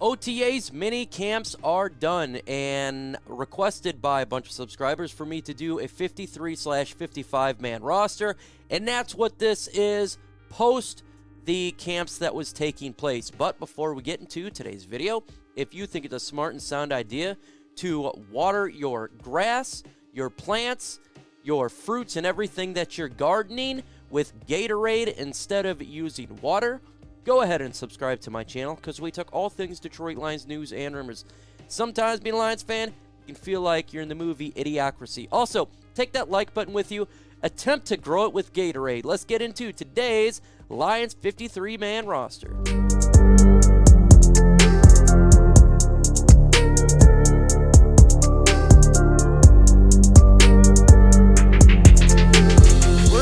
OTA's mini camps are done and requested by a bunch of subscribers for me to do a 53/55 man roster, and that's what this is post the camps that was taking place. But before we get into today's video, if you think it's a smart and sound idea to water your grass, your plants, your fruits, and everything that you're gardening with Gatorade instead of using water, go ahead and subscribe to my channel, because we took all things Detroit Lions news and rumors. Sometimes being a Lions fan, you can feel like you're in the movie Idiocracy. Also, take that like button with you. Attempt to grow it with Gatorade. Let's get into today's Lions 53-man roster.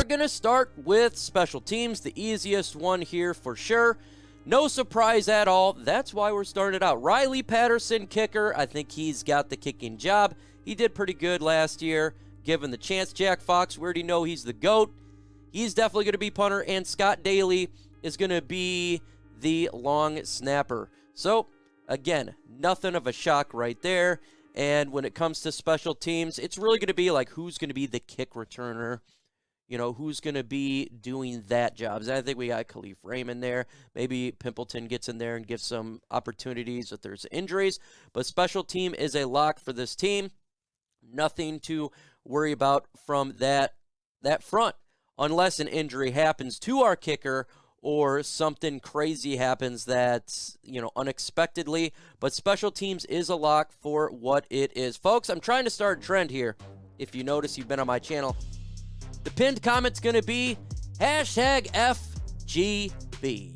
Going to start with special teams, the easiest one here for sure. No surprise at all. That's why we're starting it out. Riley Patterson, kicker. I think he's got the kicking job. He did pretty good last year, given the chance. Jack Fox, we already know he's the GOAT. He's definitely going to be punter, and Scott Daly is going to be the long snapper. So, again, nothing of a shock right there. And when it comes to special teams, it's really going to be like who's going to be the kick returner. You know, who's going to be doing that job? I think we got Khalif Raymond there. Maybe Pimpleton gets in there and gives some opportunities if there's injuries. But special team is a lock for this team. Nothing to worry about from that front. Unless an injury happens to our kicker or something crazy happens that's, unexpectedly. But special teams is a lock for what it is. Folks, I'm trying to start a trend here. If you notice, you've been on my channel. The pinned comment's going to be #FGB.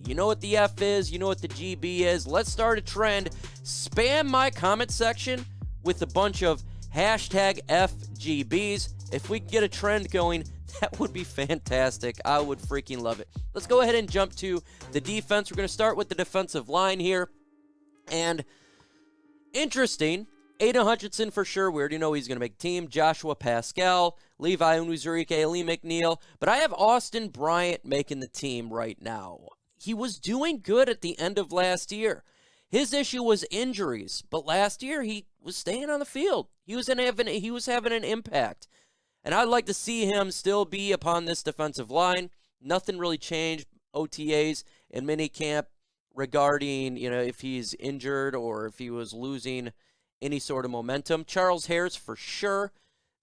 You know what the F is. You know what the GB is. Let's start a trend. Spam my comment section with a bunch of #FGBs. If we can get a trend going, that would be fantastic. I would freaking love it. Let's go ahead and jump to the defense. We're going to start with the defensive line here. And interesting. Aiden Hutchinson for sure. We already know he's going to make the team. Joshua Pascal, Levi Onwuzurike, Lee McNeil. But I have Austin Bryant making the team right now. He was doing good at the end of last year. His issue was injuries. But last year, he was staying on the field. He was having an impact. And I'd like to see him still be upon this defensive line. Nothing really changed, OTAs and minicamp, regarding, if he's injured or if he was losing any sort of momentum. Charles Harris, for sure.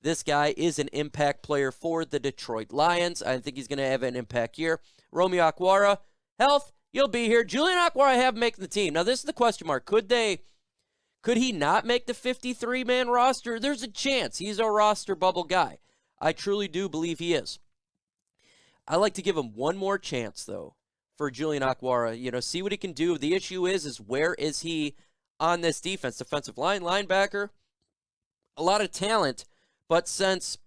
This guy is an impact player for the Detroit Lions. I think he's going to have an impact year. Romeo Okwara, health, you'll be here. Julian Okwara, I have making the team. Now, this is the question mark. Could he not make the 53-man roster? There's a chance. He's a roster bubble guy. I truly do believe he is. I like to give him one more chance, though, for Julian Okwara. See what he can do. The issue is where is he on this defense? Defensive line, linebacker, a lot of talent, but since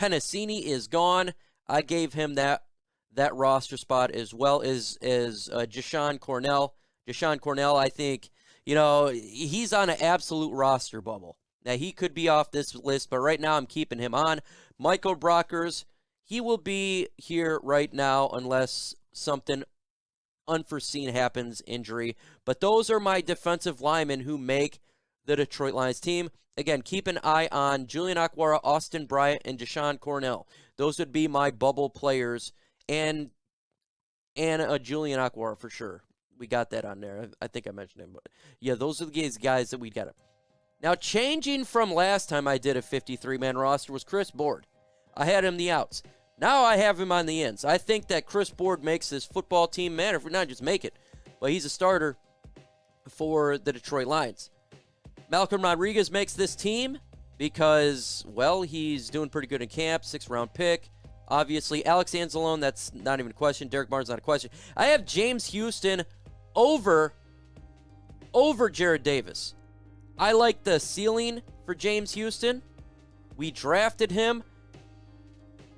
Penasini is gone, I gave him that roster spot as well as Jashawn Cornell. Jashawn Cornell, I think, he's on an absolute roster bubble. Now, he could be off this list, but right now I'm keeping him on. Michael Brockers, he will be here right now unless something unforeseen happens, injury. But those are my defensive linemen who make the Detroit Lions team. Again, keep an eye on Julian Okwara, Austin Bryant, and Jashawn Cornell. Those would be my bubble players, and a Julian Okwara for sure. We got that on there. I think I mentioned him. But yeah, those are the guys that we got. Now, changing from last time I did a 53-man roster was Chris Board. I had him the outs. Now I have him on the ends. I think that Chris Board makes this football team matter. If we're not just make it, but he's a starter for the Detroit Lions. Malcolm Rodriguez makes this team because, well, he's doing pretty good in camp. 6th-round pick. Obviously, Alex Anzalone, that's not even a question. Derek Barnes, not a question. I have James Houston over Jared Davis. I like the ceiling for James Houston. We drafted him.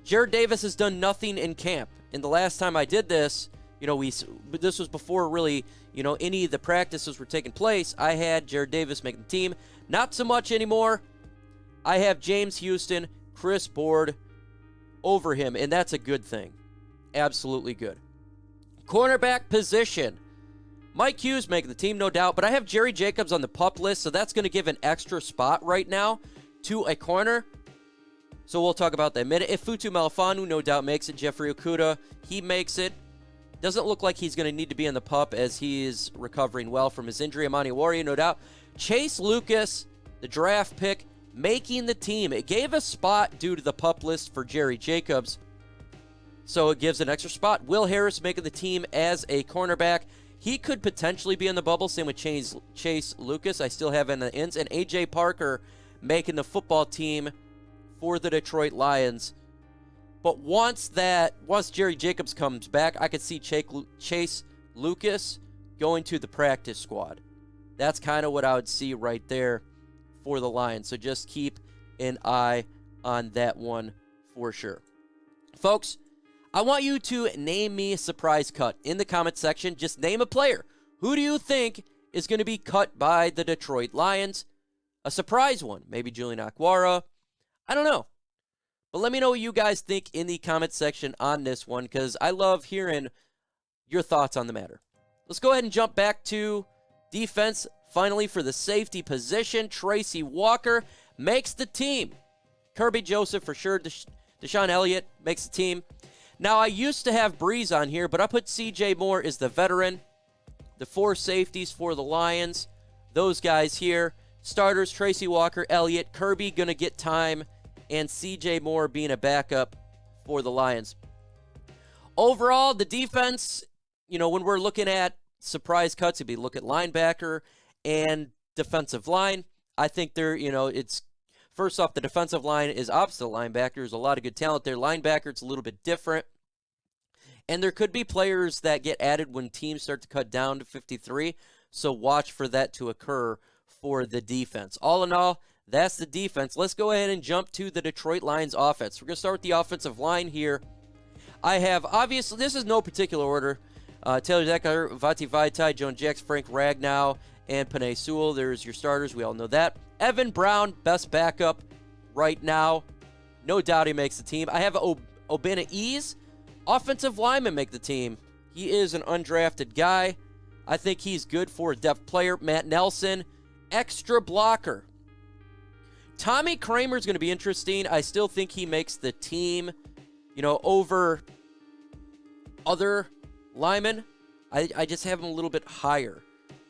Jared Davis has done nothing in camp. And the last time I did this, this was before really, any of the practices were taking place. I had Jared Davis making the team. Not so much anymore. I have James Houston, Chris Board over him, and that's a good thing. Absolutely good. Cornerback position. Mike Hughes making the team, no doubt, but I have Jerry Jacobs on the PUP list, so that's going to give an extra spot right now to a corner. So we'll talk about that in a minute. If Futu Malafanu, no doubt, makes it. Jeffrey Okuda, he makes it. Doesn't look like he's going to need to be in the PUP as he is recovering well from his injury. Amani Warrior, no doubt. Chase Lucas, the draft pick, making the team. It gave a spot due to the PUP list for Jerry Jacobs, so it gives an extra spot. Will Harris making the team as a cornerback. He could potentially be in the bubble. Same with Chase Lucas. I still have in the ends. And A.J. Parker making the football team for the Detroit Lions. But once Jerry Jacobs comes back, I could see Chase Lucas going to the practice squad. That's kind of what I would see right there for the Lions. So just keep an eye on that one for sure. Folks, I want you to name me a surprise cut in the comment section. Just name a player. Who do you think is going to be cut by the Detroit Lions? A surprise one. Maybe Julian Akwara. I don't know. But let me know what you guys think in the comment section on this one, because I love hearing your thoughts on the matter. Let's go ahead and jump back to defense. Finally, for the safety position, Tracy Walker makes the team. Kirby Joseph for sure. Deshaun Elliott makes the team. Now, I used to have Breeze on here, but I put C.J. Moore as the veteran. The 4 safeties for the Lions. Those guys here. Starters, Tracy Walker, Elliott, Kirby going to get time, and C.J. Moore being a backup for the Lions. Overall, the defense, when we're looking at surprise cuts, if you look at linebacker and defensive line, I think it's first off, the defensive line is opposite linebacker. There's a lot of good talent there. Linebacker, it's a little bit different. And there could be players that get added when teams start to cut down to 53. So watch for that to occur for the defense. All in all, that's the defense. Let's go ahead and jump to the Detroit Lions offense. We're going to start with the offensive line here. I have, obviously, this is no particular order. Taylor Decker, Vati Vaitai, Joan Jax, Frank Ragnow, and Penei Sewell. There's your starters. We all know that. Evan Brown, best backup right now. No doubt he makes the team. I have Obina Ease, offensive lineman, make the team. He is an undrafted guy. I think he's good for a depth player. Matt Nelson, extra blocker. Tommy Kramer's going to be interesting. I still think he makes the team, over other linemen. I just have him a little bit higher.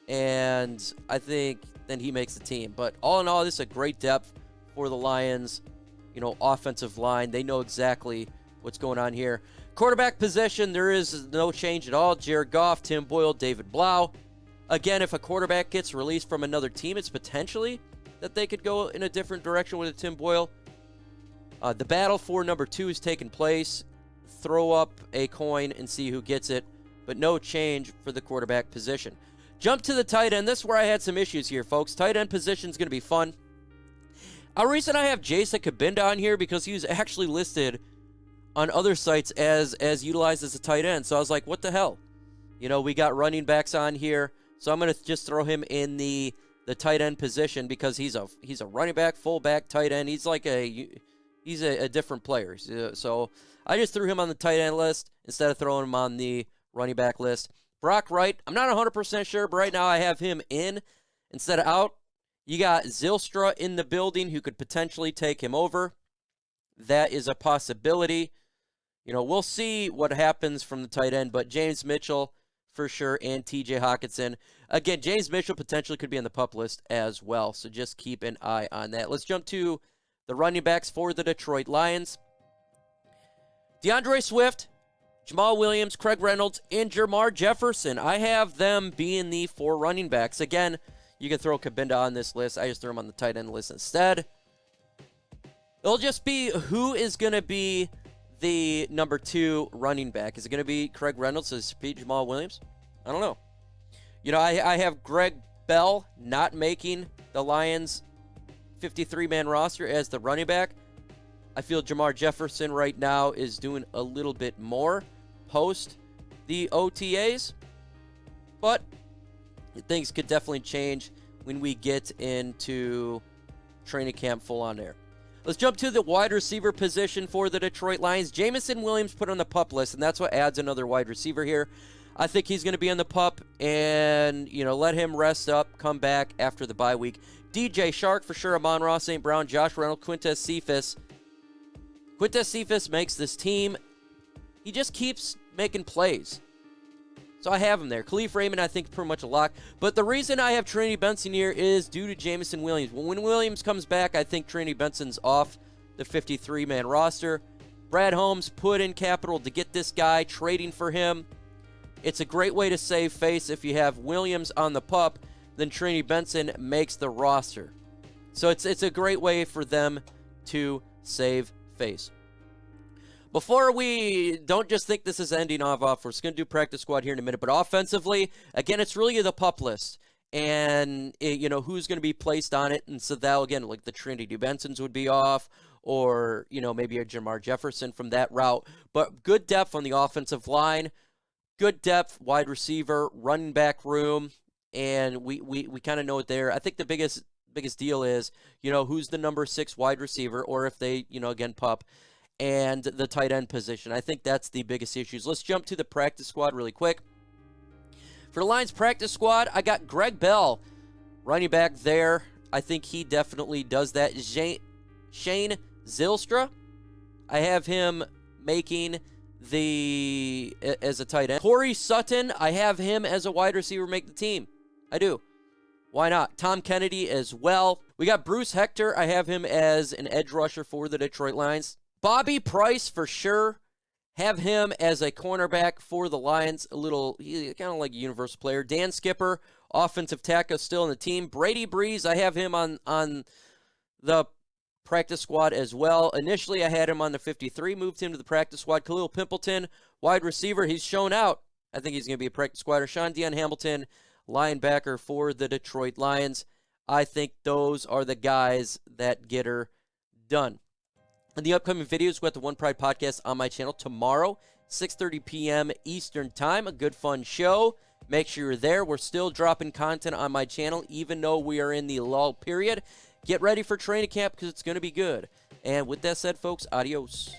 And I think then he makes the team. But all in all, this is a great depth for the Lions, offensive line. They know exactly what's going on here. Quarterback position, there is no change at all. Jared Goff, Tim Boyle, David Blough. Again, if a quarterback gets released from another team, it's potentially that they could go in a different direction with a Tim Boyle. The battle for number 2 is taking place. Throw up a coin and see who gets it. But no change for the quarterback position. Jump to the tight end. This is where I had some issues here, folks. Tight end position is going to be fun. A reason I have Jason Kabinda on here because he was actually listed on other sites as utilized as a tight end. So I was like, what the hell? We got running backs on here. So I'm going to just throw him in the tight end position because he's a running back, fullback, tight end. He's like he's a different player. So I just threw him on the tight end list instead of throwing him on the running back list. Brock Wright, I'm not 100% sure, but right now I have him in instead of out. You got Zylstra in the building who could potentially take him over. That is a possibility. We'll see what happens from the tight end, but James Mitchell for sure and TJ Hawkinson. Again, James Mitchell potentially could be on the PUP list as well, so just keep an eye on that. Let's jump to the running backs for the Detroit Lions. DeAndre Swift, Jamaal Williams, Craig Reynolds, and Jermar Jefferson. I have them being the 4 running backs. Again, you can throw Kabinda on this list. I just threw him on the tight end list instead. It'll just be who is going to be the number 2 running back. Is it going to be Craig Reynolds? Is it Jamaal Williams? I don't know. I have Greg Bell not making the Lions 53-man roster as the running back. I feel Jermar Jefferson right now is doing a little bit more post the OTAs, but things could definitely change when we get into training camp full on there. Let's jump to the wide receiver position for the Detroit Lions. Jameson Williams put on the PUP list, and that's what adds another wide receiver here. I think he's going to be on the pup, and, let him rest up, come back after the bye week. DJ Shark for sure, Amon-Ra St. Brown, Josh Reynolds, Quintez Cephus. Quintez Cephus makes this team. He just keeps making plays. So I have him there. Khalif Raymond, I think, pretty much a lock. But the reason I have Trinity Benson here is due to Jameson Williams. When Williams comes back, I think Trinity Benson's off the 53-man roster. Brad Holmes put in capital to get this guy, trading for him. It's a great way to save face. If you have Williams on the pup, then Trinity Benson makes the roster. So it's a great way for them to save face. Before we don't just think this is ending off, we're just going to do practice squad here in a minute. But offensively, again, it's really the pup list. And, who's going to be placed on it. And so that, again, like the Trinity Bensons would be off. Or, maybe a Jermar Jefferson from that route. But good depth on the offensive line. Good depth, wide receiver, running back room. And we kind of know it there. I think the biggest deal is, who's the number 6 wide receiver. Or if they, again, pup. And the tight end position. I think that's the biggest issues. Let's jump to the practice squad really quick. For the Lions practice squad, I got Greg Bell, running back there. I think he definitely does that. Shane Zylstra, I have him making as a tight end. Corey Sutton, I have him as a wide receiver make the team. I do. Why not? Tom Kennedy as well. We got Bruce Hector. I have him as an edge rusher for the Detroit Lions. Bobby Price for sure. Have him as a cornerback for the Lions. He's kind of like a universal player. Dan Skipper, offensive tackle, still in the team. Brady Breeze, I have him on the practice squad as well. Initially, I had him on the 53, moved him to the practice squad. Khalil Pimpleton, wide receiver, he's shown out. I think he's going to be a practice squad. Sean Dion Hamilton, linebacker for the Detroit Lions. I think those are the guys that get her done. In the upcoming videos, we got the One Pride podcast on my channel tomorrow, 6:30 p.m. Eastern Time. A good, fun show. Make sure you're there. We're still dropping content on my channel, even though we are in the lull period. Get ready for training camp because it's going to be good. And with that said, folks, adios.